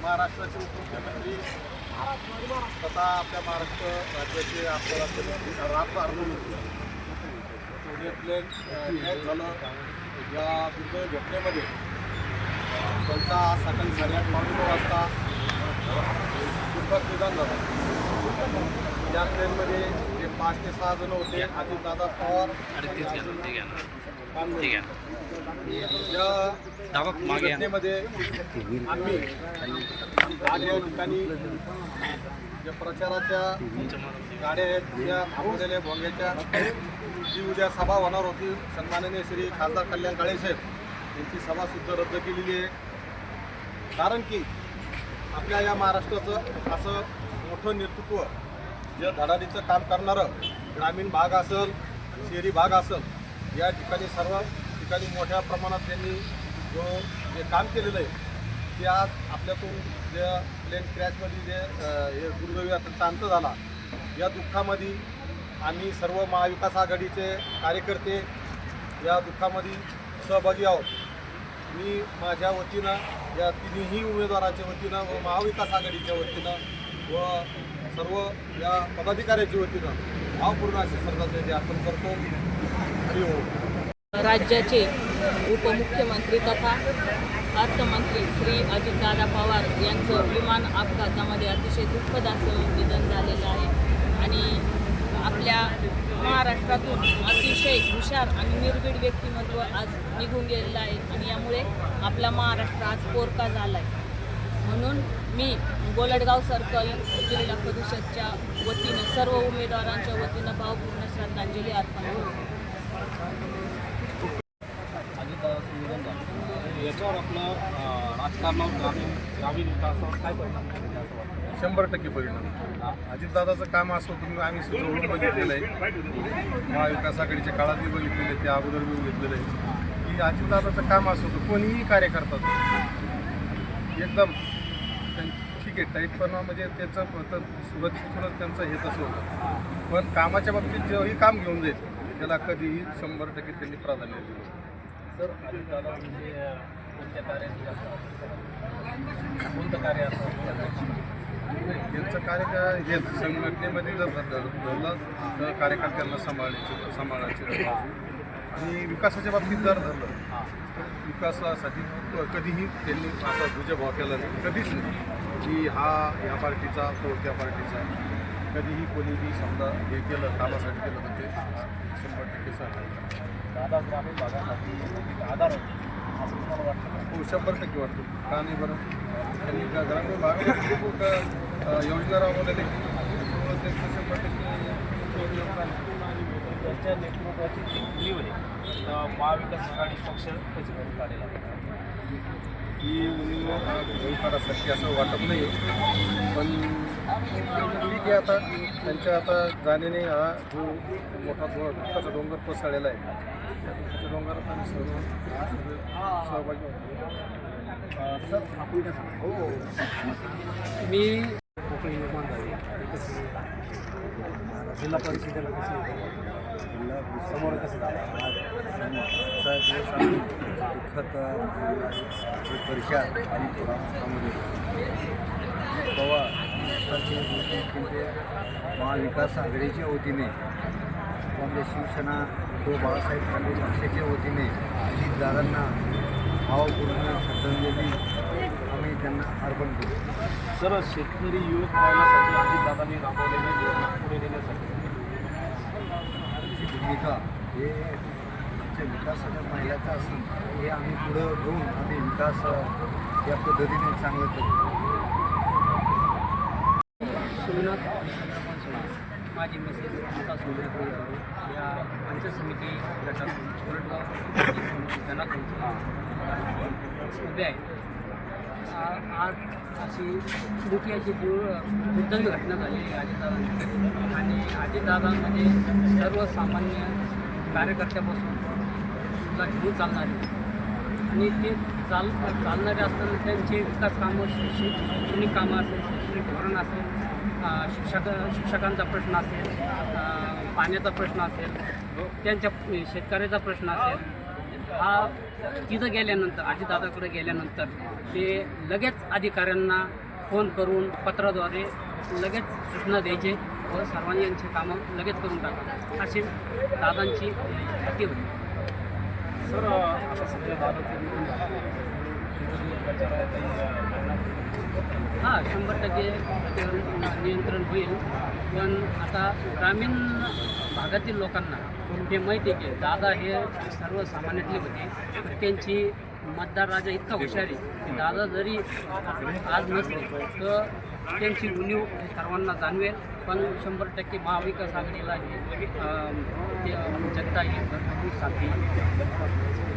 महाराष्ट्राचे मुख्यमंत्री तथा आपल्या महाराष्ट्र राज्याचे आपल्याला पुण्यातले झालं या दुर्दैवी घटनेमध्ये त्यांचा सकाळी 8:30 वाजता दुर्घटना निधन झालं। या ट्रेनमध्ये जे 5 ते 6 जण होते, अजितदादा पवार या घटनेमध्ये आम्ही आज या ठिकाणी ज्या प्रचाराच्या गाड्या आहेत त्या थांबवलेल्या भोंग्याच्या जी उद्या सभा होणार होती, सन्माननीय श्री खासदार कल्याण काळेसाहेब यांची सभासुद्धा रद्द केलेली आहे। कारण की आपल्या या महाराष्ट्राचं असं मोठं नेतृत्व जे धडाडीचं काम करणारं ग्रामीण भाग असेल, शहरी भाग असेल, या ठिकाणी सर्व ठिकाणी मोठ्या प्रमाणात त्यांनी जे काम केलेलं आहे ते आज आपल्यातून जे प्लेन क्रॅशमध्ये जे हे दुर्दैवी त्यांचा अंत झाला, या दुःखामध्ये आम्ही सर्व महाविकास आघाडीचे कार्यकर्ते या दुःखामध्ये सहभागी आहोत। मी माझ्या वतीनं या तिन्ही उमेदवाराच्या वतीनं व महाविकास आघाडीच्या वतीनं व सर्व या पदाधिकाऱ्याच्या वतीनं भावपूर्ण असे श्रद्धांजली अर्पण करतो। हरिओम। राज्याचे उपमुख्यमंत्री तथा अर्थमंत्री श्री अजितदादा पवार यांचं विमान अपघातामध्ये अतिशय दुःखद असं निधन झालेलं आहे आणि आपल्या महाराष्ट्रातून अतिशय हुशार आणि निर्भीड व्यक्तिमत्व आज निघून गेलेलं आहे आणि यामुळे आपला महाराष्ट्र आज पोरका झाला आहे। म्हणून मी गोलडगाव सर्कल जिल्हा परिषदच्या वतीनं सर्व उमेदवारांच्या वतीनं भावपूर्ण श्रद्धांजली अर्पण करतो। याच्यावर आपलं राजकारणावर ग्रामीण विकासावर काय परिणाम झाले असं वाटतं? 100% परिणाम। अजितदादाचं काम असं होतं, आम्ही जवळून बघितलेलं आहे, महाविकास आघाडीच्या काळातही बघितलेलं आहे, त्या अगोदर मी बघितलेलं आहे की अजितदादाचं काम असं होतं, कोणीही कार्यकर्ता एकदम ठीक आहे टाईटपणा म्हणजे त्याचं सुरक्षितच त्यांचं हे तसं होतं, पण कामाच्या बाबतीत जेव्हाही काम घेऊन जाईल त्याला कधीही 100% त्यांनी प्राधान्य दिलं। सर अजितदादा म्हणजे कोणत्या कार्यात कोणतं कार्य असतं त्यांचं कार्य हे संघटनेमध्ये जर धरलं तर कार्यकर्त्यांना सांभाळायची आणि विकासाच्या बाबतीत जर धरलं तर विकासासाठी कधीही त्यांनी असा दुजाभाव केला नाही, कधीच नाही की हा या पार्टीचा तो त्या पार्टीचा, कधीही कोणीही समजा हे केलं कामासाठी केलं तर ते 100% सांगायचं। दादा ग्रामीण भागासाठी आधार होतो असं तुम्हाला वाटतं? हो 100% वाटतो। का नाही बरं, त्यांनी ग्रामीण भागामध्ये खूप योजना राबवलेल्या त्याच्यामुळे त्यांचं 100% त्यांच्या नेतृत्वाची जी उणीव आहे महाविकास आघाडी पक्ष त्याची भरून काढलेला आहे। ही उणीव भरून काढायसाठी असं वाटत नाही, पण ठीक आहे आता त्यांच्या आता जाण्याने हा जो मोठा दुःखाचा डोंगर कोसळलेला आहे त्याच्या डोंगरात आम्ही सर्व सहभागी होतो। सर आपण काय सांगा? हो मी कोकणी निर्माण झाली जिल्हा परिषदेला कशी समोर कसं झालं दुःखद परिषद आणि थोडा सामोरे तेव्हा महाराष्ट्राचे मुख्यमंत्री महाविकास आघाडीच्या वतीने काँग्रेस शिवसेना व बाळासाहेब ठाकरे पक्षाच्या वतीने अजितदादांना भावपूर्ण श्रद्धांजली आम्ही त्यांना अर्पण केली। सर शेतकरी युवक पाहण्यासाठी अजितदादांनी राबवलेली योजना पुढे नेण्यासाठी भूमिका हे आमच्या विकासाच्या महिलाचं असून हे आम्ही पुढं घेऊन आम्ही विकास या पद्धतीने चांगलं करू। सोमनाथ माझी मेसेज आता सोमनाथ या पंचायत समिती गटातून गोलडगाव जनातून उभे आहे। आज अशी मोठी अशी दुर्दैवी घटना झाली अजितदादांची आणि अजितदादांमध्ये सर्वसामान्य कार्यकर्त्यापासून तुला घेऊन चालणारे आणि ते चालणारे असताना त्यांचे विकास कामं शैक्षणिक कामं असेल, शैक्षणिक धोरण असेल, शिक्षकांचा प्रश्न असेल, पाण्याचा प्रश्न असेल, त्यांच्या शेतकऱ्याचा प्रश्न असेल, हा तिथं गेल्यानंतर अजितदादाकडे गेल्यानंतर ते लगेच अधिकाऱ्यांना फोन करून पत्राद्वारे लगेच सूचना द्यायचे व सर्वांचे कामं लगेच करून टाका अशी दादांची ख्याती होती. सर आता सध्या दादाचं निधन झालं. प्रचाराला काही हां 100% त्याच्यावर नियंत्रण होईल. पण आता ग्रामीण भागातील लोकांना हे माहिती आहे की दादा हे सर्वसामान्यातले होते. तर त्यांची मतदार राजा इतका हुशार आहे की दादा जरी आज नसले तर त्यांची उणीव हे सर्वांना जाणवेल. पण 100% महाविकास आघाडीला हे जनता ही भरपूर साथ देईल.